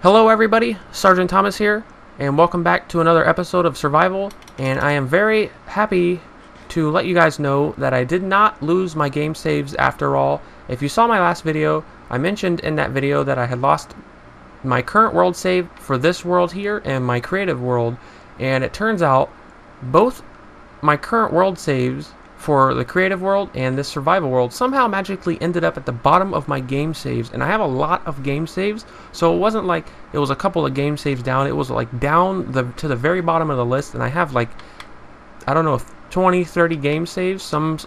Hello everybody, Sergeant Thomas here, and welcome back to another episode of Survival. And I am very happy to let you guys know that I did not lose my game saves after all. If you saw my last video, I mentioned in that video that I had lost my current world save for this world here and my creative world, and it turns out both my current world saves for the creative world and this survival world somehow magically ended up at the bottom of my game saves. And I have a lot of game saves, so it wasn't like it was a couple of game saves down. It was like down to the very bottom of the list, and I have like, I don't know, 20-30 game saves. Some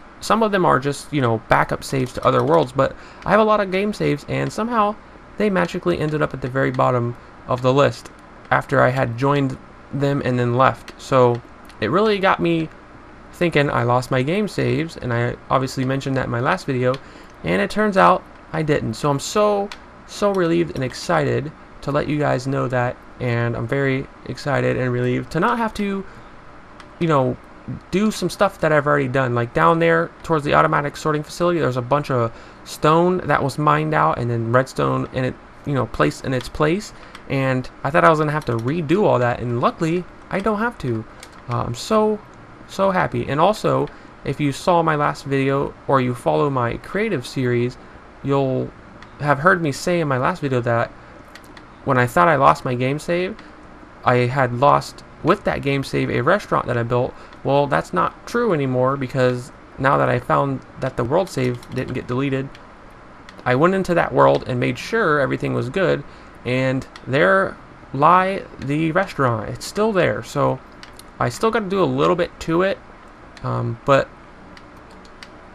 of them are just, you know, backup saves to other worlds, but I have a lot of game saves, and somehow they magically ended up at the very bottom of the list after I had joined them and then left. So it really got me thinking I lost my game saves, and I obviously mentioned that in my last video, and it turns out I didn't. So I'm so relieved and excited to let you guys know that, and I'm very excited and relieved to not have to, you know, do some stuff that I've already done. Like down there towards the automatic sorting facility, there's a bunch of stone that was mined out and then redstone in it, you know, placed in its place, and I thought I was gonna have to redo all that, and luckily I don't have to. I'm so happy. And also, if you saw my last video or you follow my creative series, you'll have heard me say in my last video that when I thought I lost my game save, I had lost with that game save a restaurant that I built. Well, that's not true anymore, because now that I found that the world save didn't get deleted, I went into that world and made sure everything was good, and there lie the restaurant. It's still there. So I still got to do a little bit to it, but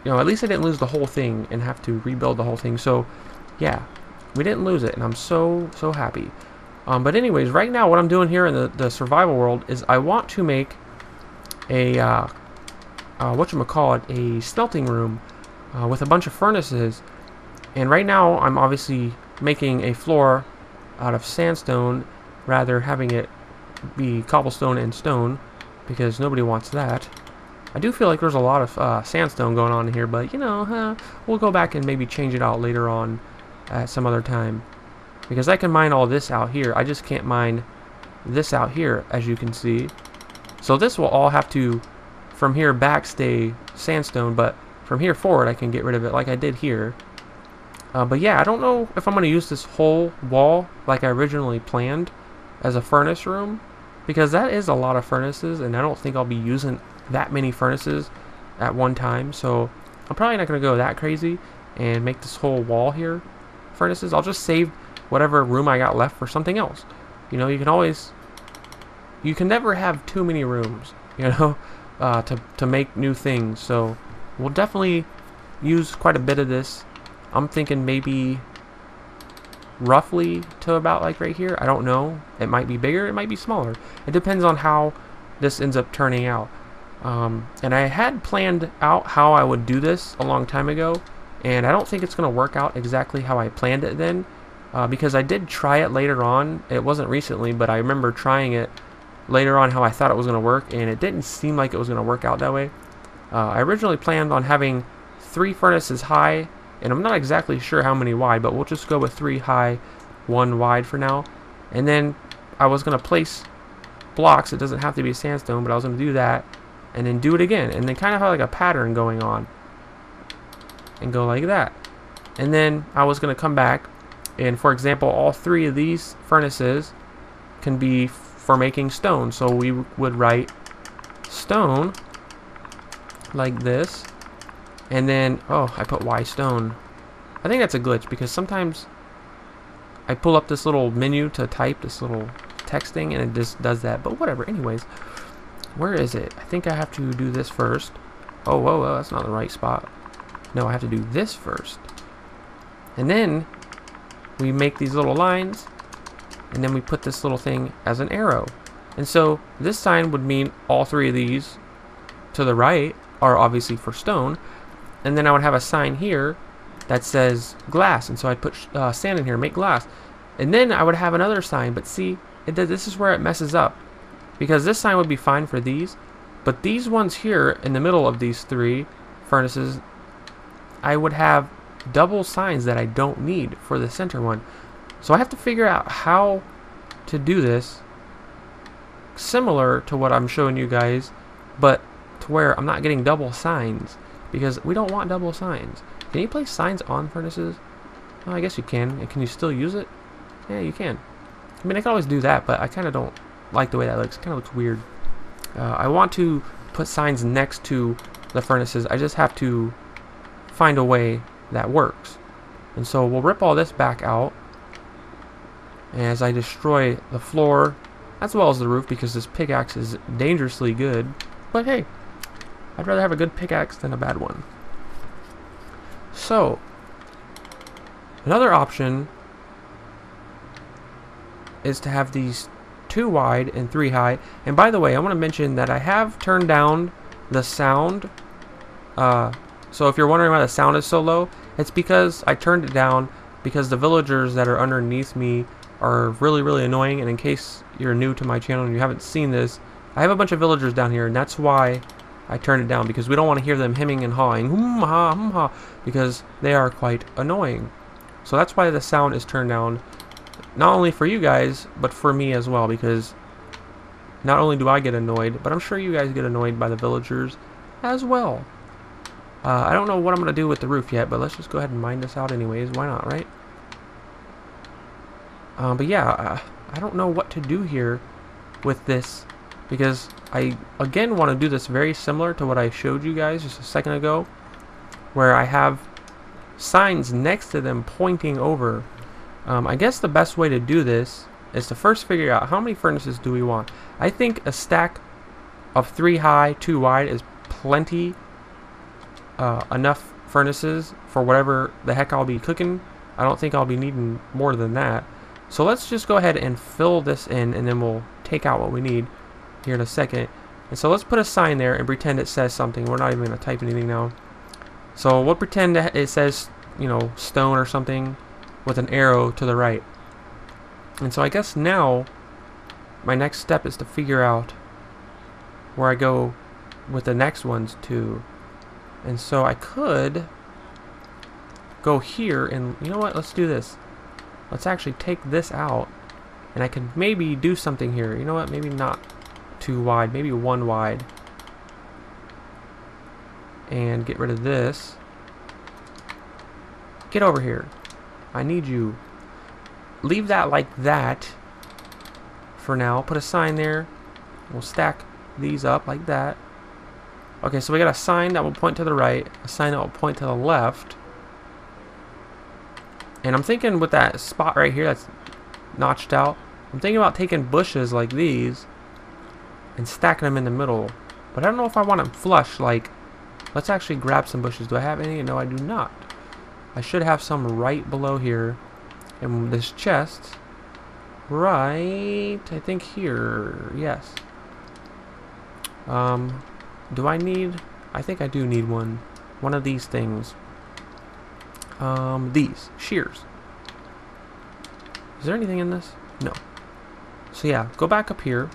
you know, at least I didn't lose the whole thing and have to rebuild the whole thing. So yeah, we didn't lose it, and I'm so happy. But anyways, right now what I'm doing here in the survival world is I want to make a whatchamacallit, a smelting room with a bunch of furnaces. And right now I'm obviously making a floor out of sandstone, rather having it be cobblestone and stone, because nobody wants that. I do feel like there's a lot of sandstone going on here, but you know, we'll go back and maybe change it out later on at some other time, because I can mine all this out here. I just can't mine this out here, as you can see. So this will all have to, from here back, stay sandstone, but from here forward I can get rid of it like I did here. But yeah, I don't know if I'm going to use this whole wall like I originally planned as a furnace room, because that is a lot of furnaces, and I don't think I'll be using that many furnaces at one time. So I'm probably not going to go that crazy and make this whole wall here furnaces. I'll just save whatever room I got left for something else. You know, you can never have too many rooms, you know, to make new things. So we'll definitely use quite a bit of this. I'm thinking maybe roughly to about like right here. I don't know. It might be bigger, it might be smaller. It depends on how this ends up turning out. And I had planned out how I would do this a long time ago, and I don't think it's going to work out exactly how I planned it then, because I did try it later on. It wasn't recently, but I remember trying it later on how I thought it was going to work, and it didn't seem like it was going to work out that way. I originally planned on having 3 furnaces high, and I'm not exactly sure how many wide, but we'll just go with 3 high, 1 wide for now. And then I was going to place blocks. It doesn't have to be sandstone, but I was going to do that and then do it again, and then kind of have like a pattern going on and go like that. And then I was going to come back, and for example, all 3 of these furnaces can be for making stone. So we would write stone like this. And then, oh, I put Y stone. I think that's a glitch, because sometimes I pull up this little menu to type this little text thing, and it just does that. But whatever. Anyways, where is it? I think I have to do this first. Oh, whoa, that's not the right spot. No, I have to do this first. And then we make these little lines, and then we put this little thing as an arrow. And so this sign would mean all 3 of these to the right are obviously for stone. And then I would have a sign here that says glass, and so I'd put sand in here, make glass. And then I would have another sign, but see, this is where it messes up, because this sign would be fine for these, but these ones here in the middle of these 3 furnaces, I would have double signs that I don't need for the center one. So I have to figure out how to do this similar to what I'm showing you guys, but to where I'm not getting double signs, because we don't want double signs. Can you place signs on furnaces? Well, I guess you can. And can you still use it? Yeah, you can. I mean, I can always do that, but I kind of don't like the way that looks. It kind of looks weird. I want to put signs next to the furnaces. I just have to find a way that works. And so we'll rip all this back out as I destroy the floor as well as the roof, because this pickaxe is dangerously good. But hey, I'd rather have a good pickaxe than a bad one. So another option is to have these 2 wide and 3 high. And by the way, I want to mention that I have turned down the sound. So if you're wondering why the sound is so low, it's because I turned it down because the villagers that are underneath me are really annoying. And in case you're new to my channel and you haven't seen this, I have a bunch of villagers down here, and that's why I turned it down, because we don't want to hear them hemming and hawing, because they are quite annoying. So that's why the sound is turned down, not only for you guys, but for me as well, because not only do I get annoyed, but I'm sure you guys get annoyed by the villagers as well. I don't know what I'm going to do with the roof yet, but let's just go ahead and mine this out anyways. Why not, right? But yeah, I don't know what to do here with this, because I again want to do this very similar to what I showed you guys just a second ago, where I have signs next to them pointing over. I guess the best way to do this is to first figure out how many furnaces do we want. I think a stack of 3 high, 2 wide is plenty enough furnaces for whatever the heck I'll be cooking. I don't think I'll be needing more than that. So let's just go ahead and fill this in, and then we'll take out what we need here in a second. And so let's put a sign there and pretend it says something. We're not even going to type anything now. So we'll pretend that it says, you know, stone or something with an arrow to the right. And so I guess now my next step is to figure out where I go with the next ones too. And so I could go here, and you know what, let's do this. Let's actually take this out, and I could maybe do something here. You know what, maybe not 2 wide, maybe 1 wide, and get rid of this. Get over here. I need you. Leave that like that for now. Put a sign there. We'll stack these up like that. Okay, so we got a sign that will point to the right, a sign that will point to the left. And I'm thinking with that spot right here that's notched out, I'm thinking about taking bushes like these and stacking them in the middle. But I don't know if I want them flush. Like, let's actually grab some bushes. Do I have any? No, I do not. I should have some right below here in this chest. Right, I think here. Yes. Do I need? I think I do need one. One of these things. These shears. Is there anything in this? No. So yeah, go back up here,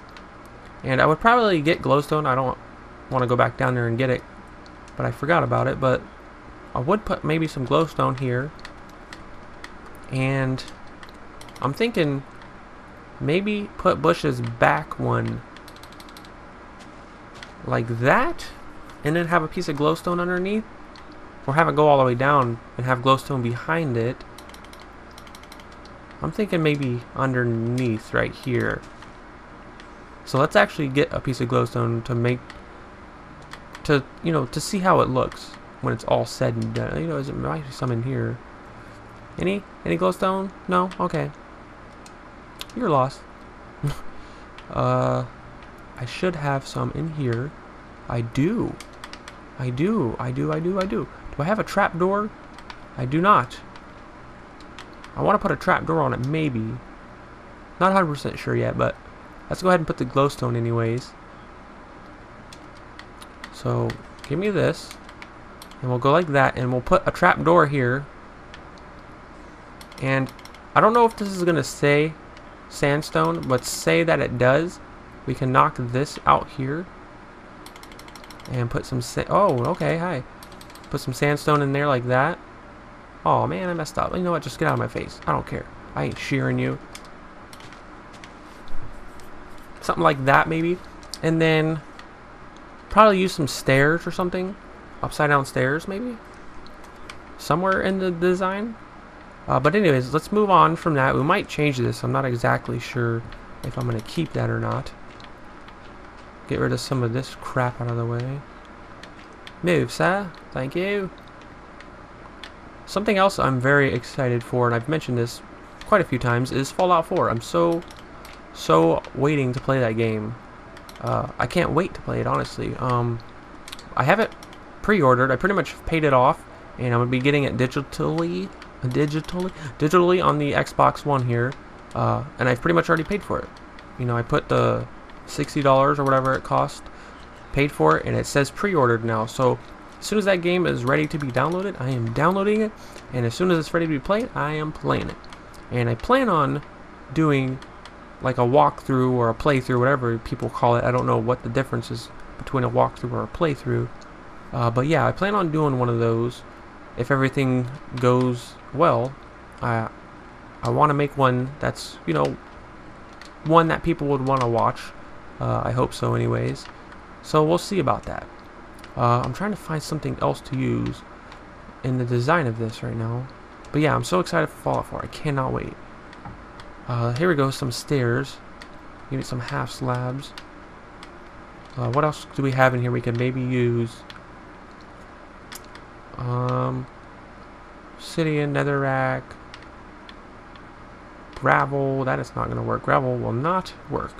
and I would probably get glowstone. I don't want to go back down there and get it, but I forgot about it. But I would put maybe some glowstone here, and I'm thinking maybe put bushes back one like that, and then have a piece of glowstone underneath, or have it go all the way down and have glowstone behind it. I'm thinking maybe underneath right here. So let's actually get a piece of glowstone to see how it looks when it's all said and done. You know, there might be some in here. Any glowstone? No? Okay. You're lost. I should have some in here. I do. Do I have a trapdoor? I do not. I want to put a trapdoor on it, maybe. Not 100% sure yet, but let's go ahead and put the glowstone anyways. So, give me this, and we'll go like that, and we'll put a trapdoor here. And I don't know if this is going to say sandstone, but say that it does. We can knock this out here and put some oh, okay, hi. Put some sandstone in there like that. Oh man, I messed up. You know what? Just get out of my face. I don't care. I ain't shearing you. Something like that maybe. And then probably use some stairs or something. Upside down stairs maybe. Somewhere in the design. But anyways, let's move on from that. We might change this. I'm not exactly sure if I'm going to keep that or not. Get rid of some of this crap out of the way. Move, sir. Thank you. Something else I'm very excited for, and I've mentioned this quite a few times, is Fallout 4. I'm so waiting to play that game. I can't wait to play it, honestly. I have it pre-ordered. I pretty much paid it off, and I'm going to be getting it digitally on the Xbox One here. And I've pretty much already paid for it. You know, I put the $60 or whatever it cost, paid for it, and it says pre-ordered now. So as soon as that game is ready to be downloaded, I am downloading it, and as soon as it's ready to be played, I am playing it. And I plan on doing like a walkthrough or a playthrough, whatever people call it. I don't know what the difference is between a walkthrough or a playthrough, but yeah, I plan on doing one of those if everything goes well. I want to make one that's, you know, one that people would want to watch. I hope so anyways. So we'll see about that. I'm trying to find something else to use in the design of this right now. But yeah, I'm so excited for Fallout 4. I cannot wait. Here we go, some stairs. You need some half slabs. What else do we have in here we could maybe use? Obsidian, netherrack, gravel. That is not going to work. Gravel will not work.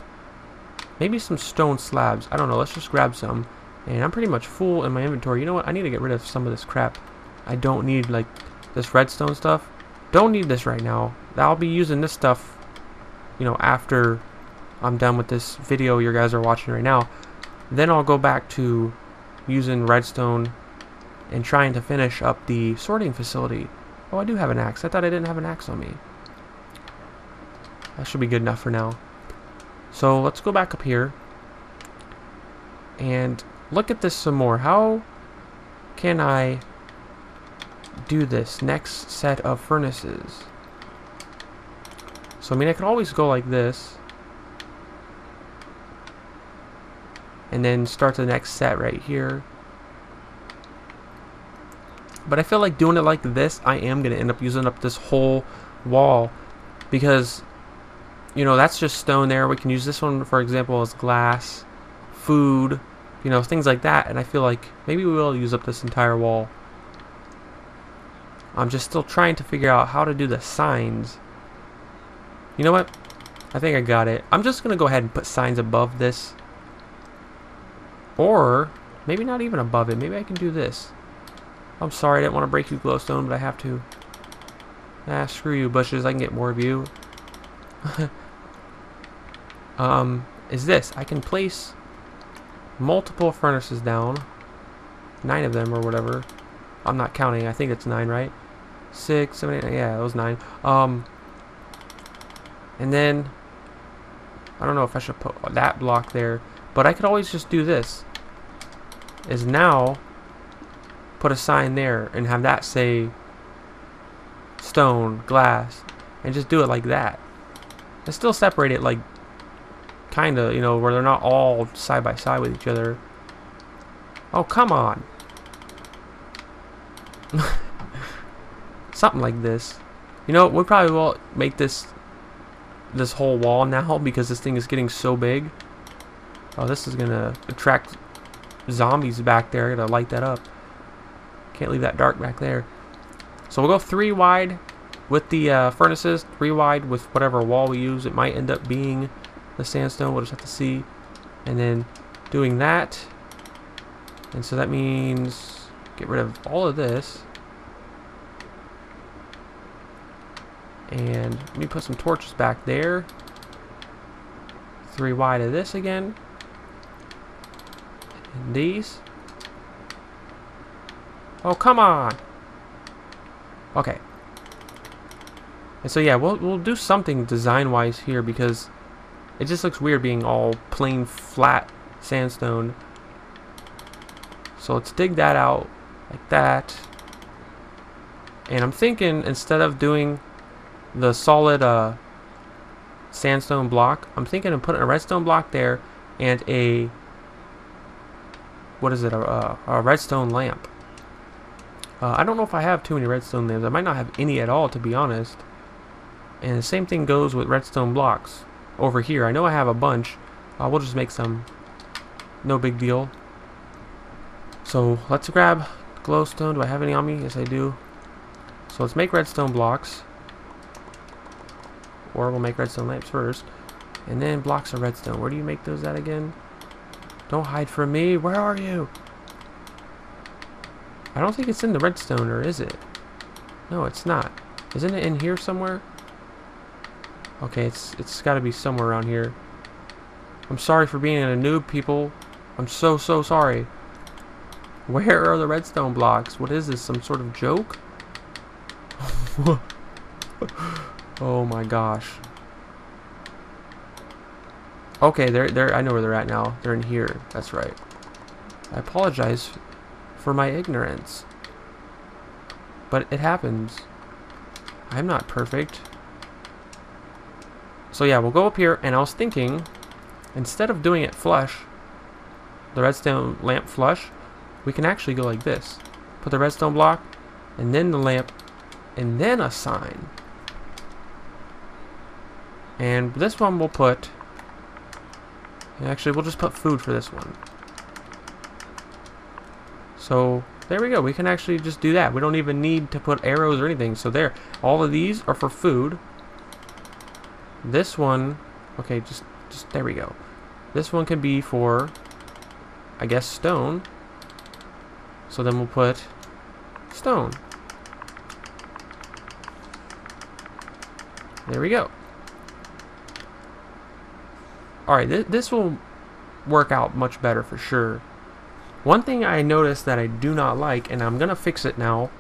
Maybe some stone slabs. I don't know. Let's just grab some. And I'm pretty much full in my inventory. You know what? I need to get rid of some of this crap. I don't need, like, this redstone stuff. Don't need this right now. I'll be using this stuff, you know, after I'm done with this video you guys are watching right now. Then I'll go back to using redstone and trying to finish up the sorting facility. Oh, I do have an axe. I thought I didn't have an axe on me. That should be good enough for now. So let's go back up here and look at this some more. How can I do this next set of furnaces? So I mean, I could always go like this and then start the next set right here. But I feel like doing it like this, I am going to end up using up this whole wall, because, you know, that's just stone there. We can use this one, for example, as glass, food, you know, things like that. And I feel like maybe we will use up this entire wall. I'm just still trying to figure out how to do the signs. You know what? I think I got it. I'm just going to go ahead and put signs above this. Or maybe not even above it. Maybe I can do this. I'm sorry, I didn't want to break you, glowstone, but I have to. Ah, screw you, bushes. I can get more of you. Is this. I can place multiple furnaces down. 9 of them or whatever. I'm not counting. I think it's 9, right? 6, 7, 8, 9. Yeah, it was 9. And then I don't know if I should put that block there, but I could always just do this. Is now put a sign there and have that say stone, glass, and just do it like that. And still separate it, like, kinda, you know, where they're not all side by side with each other. Oh, come on. Something like this. You know, we probably will make this whole wall now, because this thing is getting so big. Oh, this is gonna attract zombies back there. Gotta light that up. Can't leave that dark back there. So we'll go 3 wide with the furnaces, 3 wide with whatever wall we use. It might end up being the sandstone. We'll just have to see. And then doing that. And so that means get rid of all of this. And let me put some torches back there. 3 wide of this again. And these. Oh, come on. Okay. And so yeah, we'll do something design-wise here, because it just looks weird being all plain flat sandstone. So let's dig that out. like that. And I'm thinking, instead of doing the solid sandstone block, I'm thinking of putting a redstone block there and a, what is it, a redstone lamp. I don't know if I have too many redstone lamps. I might not have any at all, to be honest. And the same thing goes with redstone blocks over here. I know I have a bunch. We'll just make some. No big deal. So let's grab glowstone. Do I have any on me? Yes, I do. So let's make redstone blocks. Or we'll make redstone lamps first. And then blocks of redstone. Where do you make those at again? Don't hide from me. Where are you? I don't think it's in the redstone, or is it? No, it's not. Isn't it in here somewhere? Okay, it's got to be somewhere around here. I'm sorry for being a noob, people. I'm so sorry. Where are the redstone blocks? What is this? Some sort of joke? Oh my gosh. Okay, they're I know where they're at now. They're in here. That's right. I apologize for my ignorance. But it happens. I'm not perfect. So yeah, we'll go up here, and I was thinking, instead of doing it flush, the redstone lamp flush, we can actually go like this. Put the redstone block, and then the lamp, and then a sign. And this one we'll put, actually we'll just put food for this one. So there we go. We can actually just do that. We don't even need to put arrows or anything. So there, all of these are for food. This one, okay, just there we go. This one can be for, I guess, stone. So then we'll put stone. There we go. Alright, this will work out much better for sure. One thing I noticed that I do not like, and I'm gonna fix it now,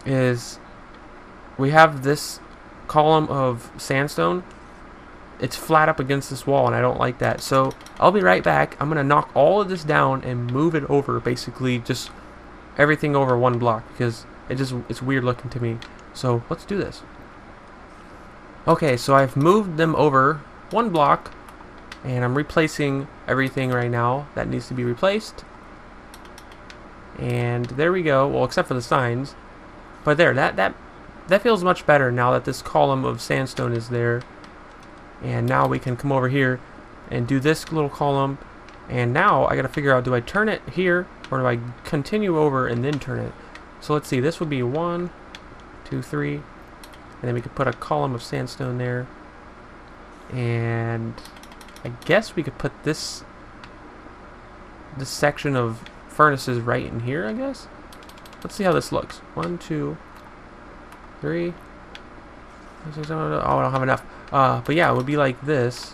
is we have this column of sandstone. It's flat up against this wall, and I don't like that. So I'll be right back. I'm gonna knock all of this down and move it over, basically just everything over one block, because it's weird looking to me. So let's do this. Okay, so I've moved them over one block, and I'm replacing everything right now that needs to be replaced. And there we go. Well, except for the signs. But there, that feels much better now that this column of sandstone is there. And now we can come over here and do this little column. And now I gotta figure out, do I turn it here, or do I continue over and then turn it? So let's see, this would be 1, 2, 3, and then we could put a column of sandstone there. And I guess we could put this section of furnaces right in here, I guess. Let's see how this looks. 1, 2, 3. Oh, I don't have enough. But yeah, it would be like this.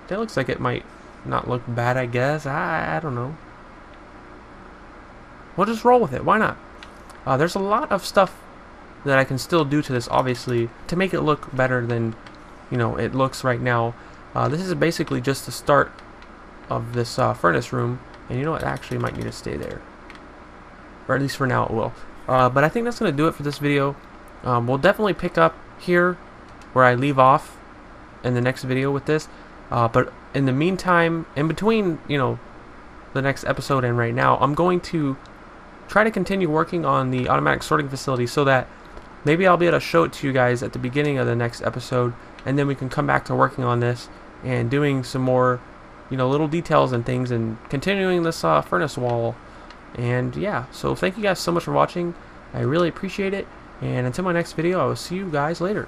That looks like it might not look bad, I guess. I don't know. We'll just roll with it. Why not? There's a lot of stuff that I can still do to this, obviously, to make it look better than, you know, it looks right now. This is basically just the start of this furnace room. And you know what? Actually, might need to stay there. Or at least for now it will. But I think that's going to do it for this video. We'll definitely pick up here where I leave off in the next video with this. But in the meantime, in between, you know, the next episode and right now, I'm going to try to continue working on the automatic sorting facility so that maybe I'll be able to show it to you guys at the beginning of the next episode, and then we can come back to working on this and doing some more, you know, little details and things, and continuing this furnace wall. And yeah, so thank you guys so much for watching. I really appreciate it, and until my next video, I will see you guys later.